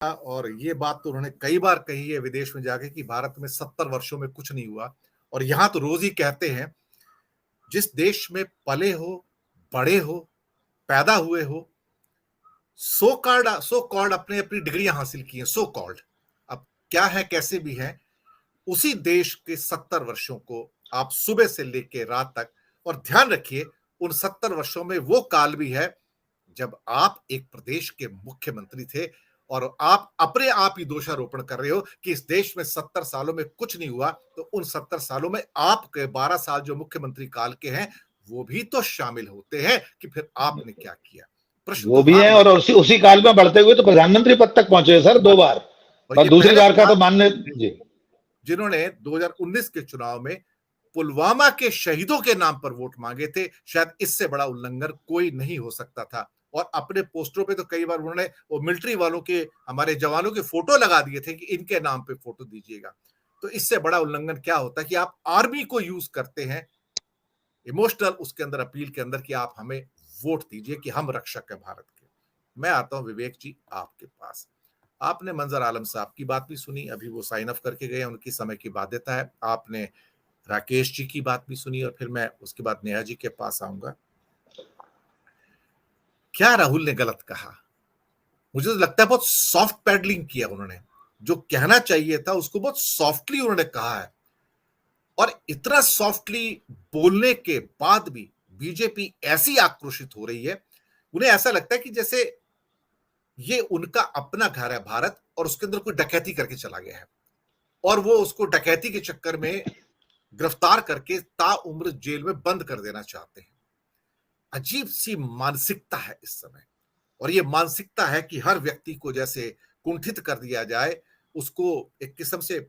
और ये बात तो उन्होंने कई बार कही है विदेश में जाके कि भारत में 70 वर्षों में कुछ नहीं हुआ। और यहां तो रोज ही कहते हैं, जिस देश में पले हो, बड़े हो, पैदा हुए हो, सो कॉल्ड अपने अपनी डिग्रियां हासिल की हैं, सो कॉल्ड, अब क्या है कैसे भी है, उसी देश के 70 वर्षों को आप सुबह से लेकर रात तक, और ध्यान रखिए उन 70 वर्षों में वो काल भी है जब आप एक प्रदेश के मुख्यमंत्री थे, और आप अपने आप ही दोषारोपण कर रहे हो कि इस देश में 70 सालों में कुछ नहीं हुआ। तो उन 70 सालों में आपके 12 साल जो मुख्यमंत्री काल के हैं वो भी तो शामिल होते हैं कि फिर आपने क्या किया। प्रश्न तो वो भी वहां है, भी और है। उसी काल में बढ़ते हुए तो प्रधानमंत्री पद तक पहुंचे सर 2 बार, और और ये दूसरी पहले बार का तो मानने प्रधान जी। जिन्होंने 2019 के चुनाव में पुलवामा के शहीदों के नाम पर वोट मांगे थे, शायद इससे बड़ा उल्लंघन कोई नहीं हो सकता था। और अपने पोस्टरों पे तो कई बार उन्होंने वो मिलिट्री वालों के, हमारे जवानों के फोटो लगा दिए थे कि इनके नाम पे फोटो दीजिएगा। तो इससे बड़ा उल्लंघन क्या होता है कि आप आर्मी को यूज करते हैं इमोशनल उसके अंदर अपील के अंदर कि आप हमें वोट दीजिए कि हम रक्षक है भारत के। मैं आता हूं विवेक जी आपके पास। आपने मंजर आलम साहब की बात भी सुनी, अभी वो साइन ऑफ करके गए, उनकी समय की बाध्यता है। आपने राकेश जी की बात भी सुनी, और फिर मैं उसके बाद नेहा जी के पास आऊंगा। क्या राहुल ने गलत कहा? मुझे तो लगता है बहुत सॉफ्ट पैडलिंग किया उन्होंने, जो कहना चाहिए था उसको बहुत सॉफ्टली उन्होंने कहा है। और इतना सॉफ्टली बोलने के बाद भी बीजेपी ऐसी आक्रोशित हो रही है, उन्हें ऐसा लगता है कि जैसे ये उनका अपना घर है भारत, और उसके अंदर कोई डकैती करके चला गया है, और वो उसको डकैती के चक्कर में गिरफ्तार करके ताउम्र जेल में बंद कर देना चाहते हैं। अजीब सी मानसिकता है इस समय। और ये मानसिकता है कि हर व्यक्ति को जैसे कुंठित कर दिया जाए, उसको एक किस्म से,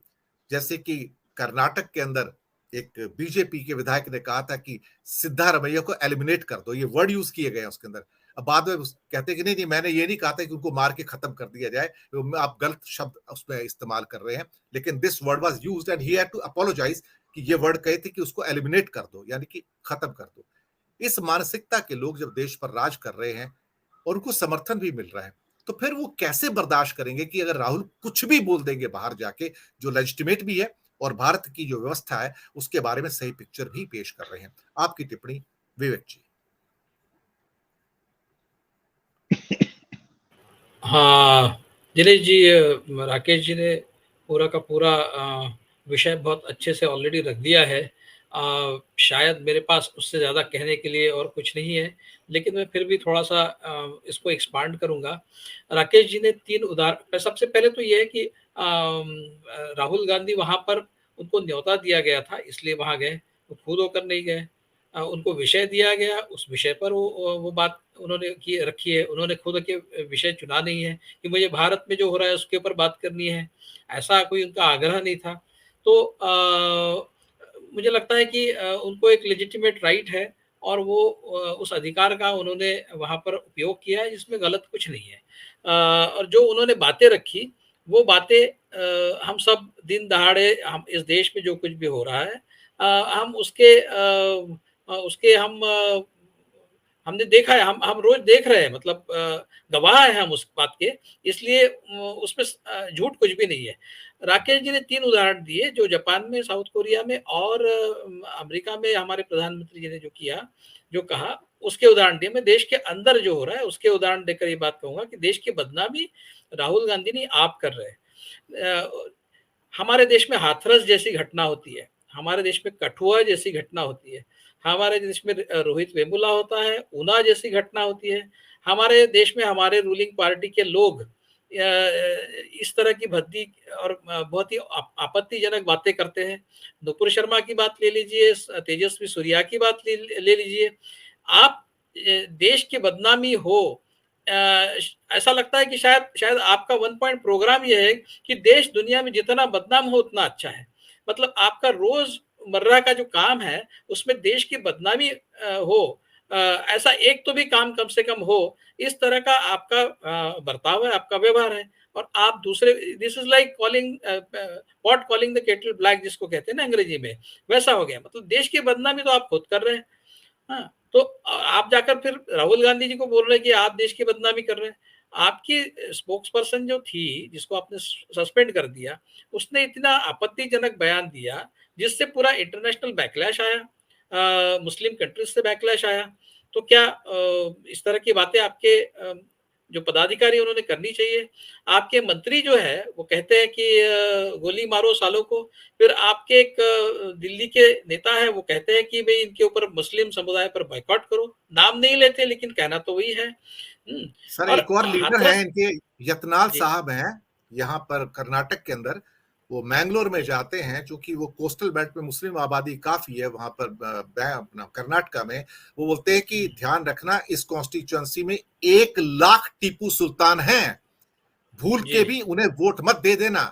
जैसे कि कर्नाटक के अंदर एक बीजेपी के विधायक ने कहा था कि सिद्धारमैया को एलिमिनेट कर दो, ये वर्ड यूज किए गए उसके अंदर। अब बाद में कहते हैं कि नहीं नहीं, मैंने ये नहीं कहा था कि उनको मार के खत्म कर दिया जाए, आप गलत शब्द उसमें इस्तेमाल कर रहे हैं। लेकिन this word was used and he had to apologise कि ये वर्ड कहे थे कि उसको एलिमिनेट कर दो, यानी कि खत्म कर दो। इस मानसिकता के लोग जब देश पर राज कर रहे हैं और उनको समर्थन भी मिल रहा है, तो फिर वो कैसे बर्दाश्त करेंगे कि अगर राहुल कुछ भी बोल देंगे बाहर जाके, जो लेजिटिमेट भी है और भारत की जो व्यवस्था है उसके बारे में सही पिक्चर भी पेश कर रहे हैं। आपकी टिप्पणी विवेक जी। हाँ, दिनेश जी, राकेश जी ने पूरा का पूरा विषय बहुत अच्छे से ऑलरेडी रख दिया है। शायद मेरे पास उससे ज़्यादा कहने के लिए और कुछ नहीं है, लेकिन मैं फिर भी थोड़ा-सा इसको एक्सपांड करूँगा। राकेश जी ने 3 उदाहरण, सबसे पहले तो ये है कि राहुल गांधी वहाँ पर उनको न्योता दिया गया था, इसलिए वहाँ गए, वो खुद होकर नहीं गए। उनको विषय दिया गया, उस विषय पर वो बात उन्होंने की रखी है। उन्होंने खुद के विषय चुना नहीं है कि मुझे भारत में जो हो रहा है उसके ऊपर बात करनी है, ऐसा कोई उनका आग्रह नहीं था। तो मुझे लगता है कि उनको एक लेजिटिमेट राइट है, और वो उस अधिकार का उन्होंने वहाँ पर उपयोग किया है, जिसमें गलत कुछ नहीं है। और जो उन्होंने बातें रखी, वो बातें हम सब दिन दहाड़े हम इस देश में जो कुछ भी हो रहा है, हम उसके हमने देखा है, हम रोज देख रहे हैं, मतलब गवाह है हम उस बात के, इसलिए उसमें झूठ कुछ भी नहीं है। राकेश जी ने 3 उदाहरण दिए, जो जापान में, साउथ कोरिया में और अमेरिका में हमारे प्रधानमंत्री जी ने जो किया, जो कहा, उसके उदाहरण दिए। मैं देश के अंदर जो हो रहा है उसके उदाहरण देकर ये बात कहूंगा कि देश की बदनामी राहुल गांधी नहीं, आप कर रहे हैं। हमारे देश में हाथरस जैसी घटना होती है, हमारे देश में कठुआ जैसी घटना होती है, हमारे देश में रोहित वेमुला होता है, ऊना जैसी घटना होती है। हमारे देश में हमारे रूलिंग पार्टी के लोग इस तरह की भद्दी और बहुत ही आपत्तिजनक बातें करते हैं। नुपुर शर्मा की बात ले लीजिए, तेजस्वी सूर्या की बात ले लीजिए। आप देश की बदनामी हो, ऐसा लगता है कि शायद शायद आपका 1 पॉइंट प्रोग्राम ये है कि देश दुनिया में जितना बदनाम हो उतना अच्छा है। मतलब आपका रोजमर्रा का जो काम है उसमें देश की बदनामी हो, ऐसा एक तो भी काम कम से कम हो, इस तरह का आपका बर्ताव है, आपका व्यवहार है। और आप दूसरे, this is like calling pot calling the kettle black, जिसको कहते हैं ना अंग्रेजी में, वैसा हो गया। मतलब देश की बदनामी तो आप खुद कर रहे हैं। हाँ, तो आप जाकर फिर राहुल गांधी जी को बोल रहे हैं कि आप देश की बदनामी कर रहे हैं। आपकी स्पोक्स पर्सन जो थी, जिसको आपने सस्पेंड कर दिया, उसने इतना आपत्तिजनक बयान दिया, जिससे पूरा इंटरनेशनल बैकलैश आया, मुस्लिम कंट्रीज से बैकलैश आया। तो क्या इस तरह की बातें आपके जो पदाधिकारी उन्होंने करनी चाहिए? आपके मंत्री जो है वो कहते हैं कि गोली मारो सालों को, फिर आपके एक दिल्ली के नेता है वो कहते हैं कि भाई इनके ऊपर मुस्लिम समुदाय पर बायकॉट करो। नाम नहीं लेते लेकिन कहना तो वही है। सर और एक और लीडर है हाथरस इनके, यतनाल जी, साहब हैं, यहाँ पर कर्नाटक के अंदर। वो मैंगलोर में जी, जाते हैं, क्योंकि वो कोस्टल बेल्ट में मुस्लिम आबादी काफी है वहां पर, अपना कर्नाटका में। वो बोलते हैं कि ध्यान रखना, इस कॉन्स्टिट्यूएंसी में 1 लाख टीपू सुल्तान हैं, भूल जी, के भी उन्हें वोट मत दे देना।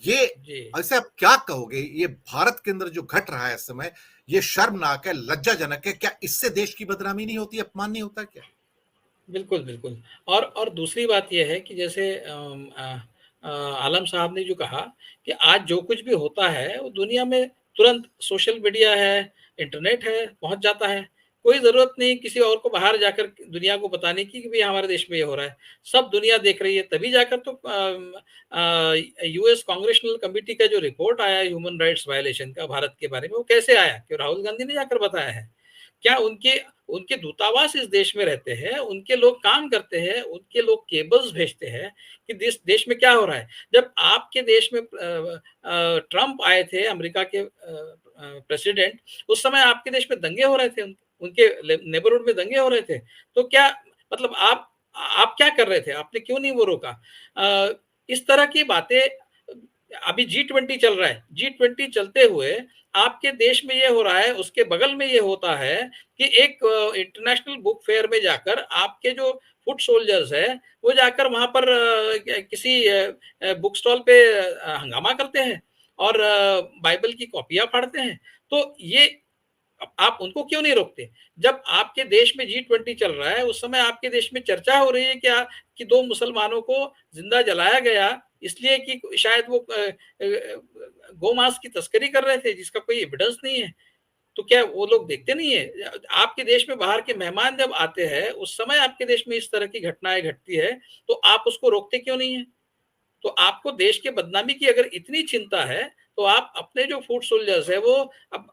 ये जी। ऐसे आप क्या कहोगे, ये भारत के अंदर जो घट रहा है इस समय, ये शर्मनाक है, लज्जाजनक है। क्या इससे देश की बदनामी नहीं होती, अपमान नहीं होता क्या? बिल्कुल, बिल्कुल। और दूसरी बात ये है कि जैसे आलम साहब ने जो कहा कि आज जो कुछ भी होता है, वो दुनिया में तुरंत सोशल मीडिया है, इंटरनेट है, पहुँच जाता है। कोई ज़रूरत नहीं किसी और को बाहर जाकर दुनिया को बताने की कि भई हमारे देश में ये हो रहा है। सब दुनिया देख रही है, तभी जाकर तो यूएस कांग्रेशनल कमिटी का जो रिपोर्ट आया है ह्यूमन राइट्स वायलेशन का भारत के बारे में, वो कैसे आया? क्यों राहुल गांधी ने जाकर बताया है? क्या उनके उनके दूतावास इस देश में रहते हैं, उनके लोग काम करते हैं, उनके लोग केबल्स भेजते हैं कि देश देश में क्या हो रहा है। जब आपके देश में ट्रम्प आए थे, अमेरिका के प्रेसिडेंट, उस समय आपके देश में दंगे हो रहे थे, उनके नेबरहुड में दंगे हो रहे थे। तो क्या मतलब आप क्या कर रहे थे? आपने क्यों नहीं वो रोका? इस तरह की बातें अभी G20 चल रहा है। G20 चलते हुए आपके देश में ये हो रहा है, उसके बगल में ये होता है कि एक इंटरनेशनल बुक फेयर में जाकर आपके जो फुट सोल्जर्स है, वो जाकर वहाँ पर किसी बुक स्टॉल पे हंगामा करते हैं और बाइबल की कॉपियाँ फाड़ते हैं। तो ये आप उनको क्यों नहीं रोकते? जब आपके देश में G20 चल रहा है, उस समय आपके देश में चर्चा हो रही है क्या कि 2 मुसलमानों को जिंदा जलाया गया, इसलिए कि शायद वो गौ-मांस की तस्करी कर रहे थे, जिसका कोई एविडेंस नहीं है। तो क्या वो लोग देखते नहीं है? आपके देश में बाहर के मेहमान जब आते हैं, उस समय आपके देश में इस तरह की घटनाएँ घटती है, तो आप उसको रोकते क्यों नहीं है? तो आपको देश के बदनामी की अगर इतनी चिंता है, तो आप अपने जो फुट सोल्जर्स है वो अब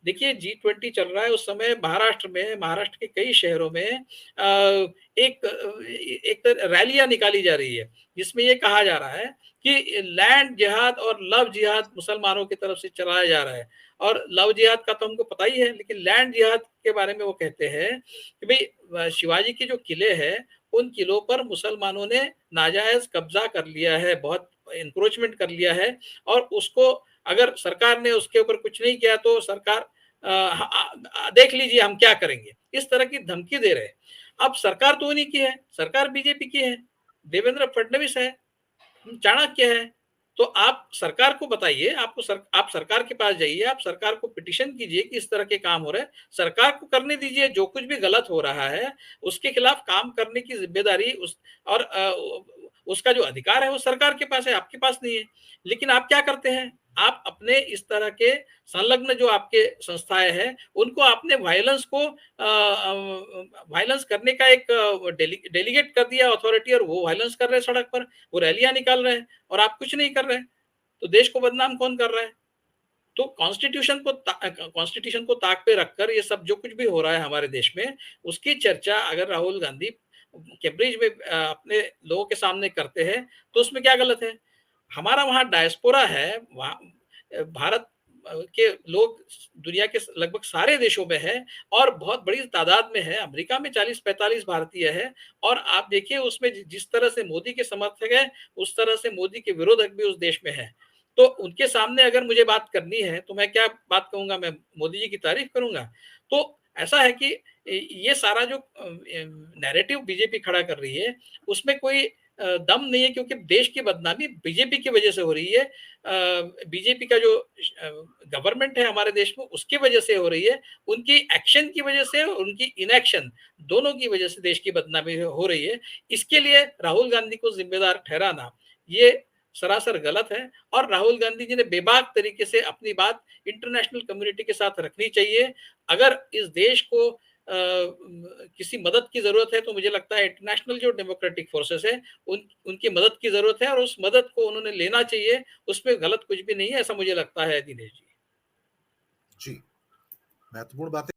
देखिए G20 चल रहा है, उस समय महाराष्ट्र के कई शहरों में एक रैलियाँ निकाली जा रही है, जिसमें ये कहा जा रहा है कि लैंड जिहाद और लव जिहाद मुसलमानों की तरफ से चलाया जा रहा है। और लव जिहाद का तो हमको पता ही है, लेकिन लैंड जिहाद के बारे में वो कहते हैं कि भई शिवाजी के जो किले हैं, उन किलों पर मुसलमानों ने नाजायज कब्जा कर लिया है, बहुत एनक्रोचमेंट कर लिया है और उसको अगर सरकार ने उसके ऊपर कुछ नहीं किया तो सरकार देख लीजिए हम क्या करेंगे, इस तरह की धमकी दे रहे हैं। अब सरकार तो उन्हीं की है, सरकार बीजेपी की है, देवेंद्र फडणवीस है, चाणक्य है। तो आप सरकार को बताइए, आप सरकार के पास जाइए, आप सरकार को पिटीशन कीजिए कि इस तरह के काम हो रहे हैं। सरकार को करने दीजिए, जो कुछ भी गलत हो रहा है, उसके खिलाफ काम करने की ज़िम्मेदारी उस और उसका जो अधिकार है वो सरकार के पास है, आपके पास नहीं है। लेकिन आप क्या करते हैं? आप अपने इस तरह के संलग्न जो आपके संस्थाएँ हैं, उनको आपने वायलेंस करने का एक डेलीगेट कर दिया अथॉरिटी और वो वायलेंस कर रहे हैं सड़क पर, वो रैलियाँ निकाल रहे हैं और आप कुछ नहीं कर रहे हैं। तो देश को बदनाम कौन कर रहा है? तो कॉन्स्टिट्यूशन को ताक पे रखकर ये सब जो कुछ भी हो रहा है हमारे देश में, उसकी चर्चा अगर राहुल गांधी कैम्ब्रिज में अपने लोगों के सामने करते हैं, तो उसमें क्या गलत है? हमारा वहाँ डायस्पोरा है, वहाँ भारत के लोग दुनिया के लगभग सारे देशों में हैं और बहुत बड़ी तादाद में है। अमेरिका में 40-45 भारतीय हैं और आप देखिए उसमें जिस तरह से मोदी के समर्थक हैं, उस तरह से मोदी के विरोधक भी उस देश में हैं। तो उनके सामने अगर मुझे बात करनी है, तो मैं क्या बात कहूँगा? मैं मोदी जी की तारीफ़ करूँगा। तो ऐसा है कि ये सारा जो नैरेटिव बीजेपी खड़ा कर रही है, उसमें कोई दम नहीं है क्योंकि देश की बदनामी बीजेपी की वजह से हो रही है। बीजेपी का जो गवर्नमेंट है हमारे देश में उसकी वजह से हो रही है। उनकी एक्शन की वजह से और उनकी इनएक्शन दोनों की वजह से देश की बदनामी हो रही है। इसके लिए राहुल गांधी को ज़िम्मेदार ठहराना, ये सरासर गलत है और राहुल गांधी जी ने बेबाक तरीके से अपनी बात इंटरनेशनल कम्युनिटी के साथ रखनी चाहिए। अगर इस देश को किसी मदद की ज़रूरत है तो मुझे लगता है इंटरनेशनल जो डेमोक्रेटिक फोर्सेस है उनकी मदद की ज़रूरत है और उस मदद को उन्होंने लेना चाहिए, उसमें गलत कुछ भी नहीं है, ऐसा मुझे लगता है दिनेश जी। जी, महत्वपूर्ण बातें